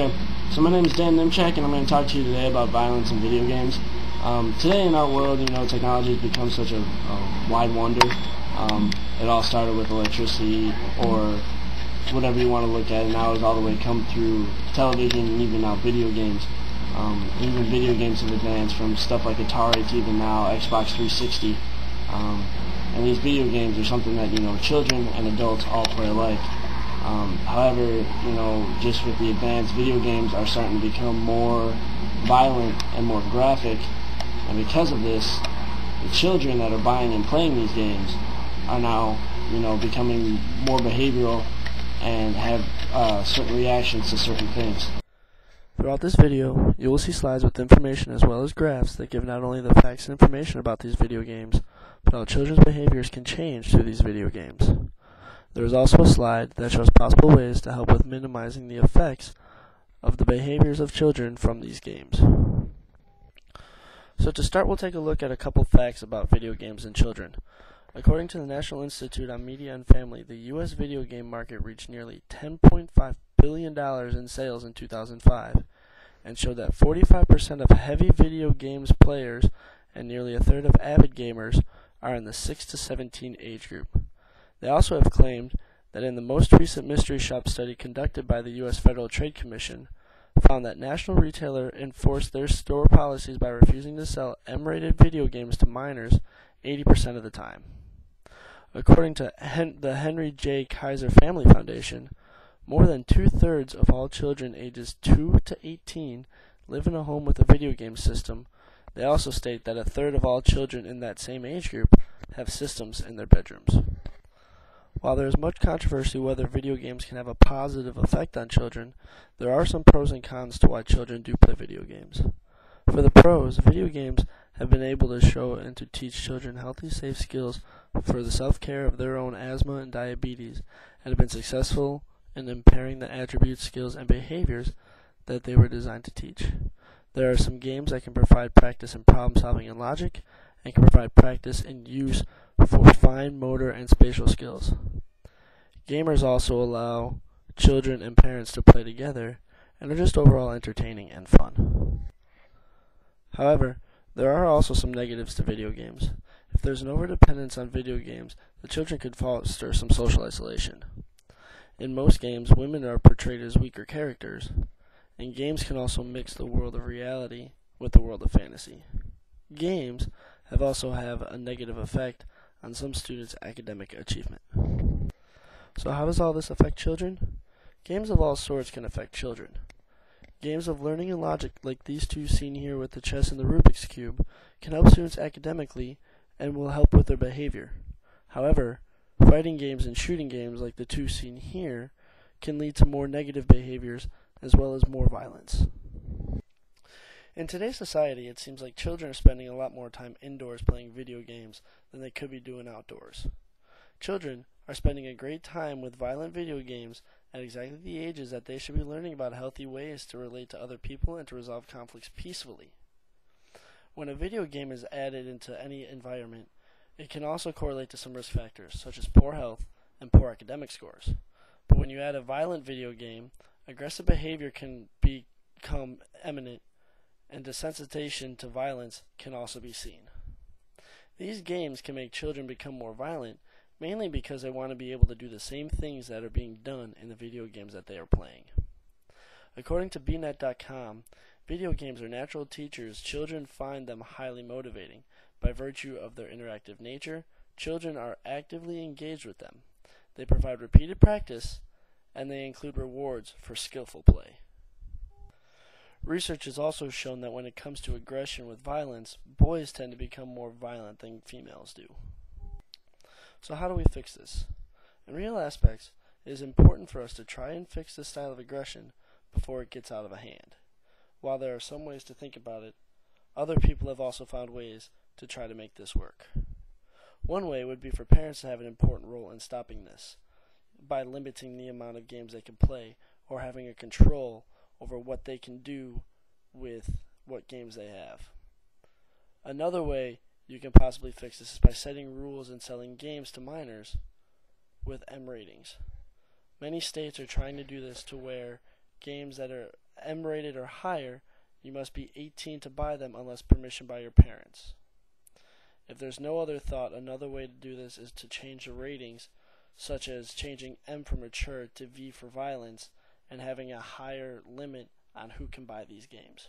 Okay, so my name is Dan Nimchak, and I'm going to talk to you today about violence in video games. Today in our world, technology has become such a wide wonder. It all started with electricity or whatever you want to look at, and now it's all the way come through television and even now video games. Even video games have advanced from stuff like Atari to even now Xbox 360. And these video games are something that, children and adults all play alike. However, just with the advanced, video games are starting to become more violent and more graphic, and because of this, the children that are buying and playing these games are now, becoming more behavioral and have certain reactions to certain things. Throughout this video, you will see slides with information as well as graphs that give not only the facts and information about these video games, but how children's behaviors can change through these video games. There is also a slide that shows possible ways to help with minimizing the effects of the behaviors of children from these games. So to start, we'll take a look at a couple facts about video games and children. According to the National Institute on Media and Family, the U.S. video game market reached nearly $10.5 billion in sales in 2005 and showed that 45% of heavy video games players and nearly a third of avid gamers are in the 6 to 17 age group. They also have claimed that in the most recent mystery shop study conducted by the U.S. Federal Trade Commission found that national retailers enforced their store policies by refusing to sell M-rated video games to minors 80% of the time. According to the Henry J. Kaiser Family Foundation, more than 2/3 of all children ages 2 to 18 live in a home with a video game system. They also state that a third of all children in that same age group have systems in their bedrooms. While there is much controversy whether video games can have a positive effect on children, there are some pros and cons to why children do play video games. For the pros, video games have been able to show and to teach children healthy, safe skills for the self-care of their own asthma and diabetes, and have been successful in impairing the attributes, skills, and behaviors that they were designed to teach. There are some games that can provide practice in problem-solving and logic, and can provide practice in use for fine motor and spatial skills. Gamers also allow children and parents to play together and are just overall entertaining and fun. However, there are also some negatives to video games. If there's an overdependence on video games, the children could foster some social isolation. In most games, women are portrayed as weaker characters, and games can also mix the world of reality with the world of fantasy. Games also have a negative effect on some students' academic achievement. So how does all this affect children? Games of all sorts can affect children. Games of learning and logic, like these two seen here with the chess and the Rubik's Cube, can help students academically and will help with their behavior. However, fighting games and shooting games, like the two seen here, can lead to more negative behaviors as well as more violence. In today's society, it seems like children are spending a lot more time indoors playing video games than they could be doing outdoors. Children are spending a great time with violent video games at exactly the ages that they should be learning about healthy ways to relate to other people and to resolve conflicts peacefully. When a video game is added into any environment, it can also correlate to some risk factors, such as poor health and poor academic scores. But when you add a violent video game, aggressive behavior can become eminent, and desensitization to violence can also be seen. These games can make children become more violent, mainly because they want to be able to do the same things that are being done in the video games that they are playing. According to bnet.com, video games are natural teachers. Children find them highly motivating. By virtue of their interactive nature, children are actively engaged with them. They provide repeated practice, and they include rewards for skillful play. Research has also shown that when it comes to aggression with violence, boys tend to become more violent than females do. So how do we fix this? In real aspects, it is important for us to try and fix this style of aggression before it gets out of hand. While there are some ways to think about it, other people have also found ways to try to make this work. One way would be for parents to have an important role in stopping this, by limiting the amount of games they can play or having a control over what they can do with what games they have. Another way you can possibly fix this is by setting rules and selling games to minors with M ratings. Many states are trying to do this to where games that M-rated or higher, you must be 18 to buy them unless permission by your parents. If there's no other thought, another way to do this is to change the ratings, such as changing M for mature to V for violence, and having a higher limit on who can buy these games.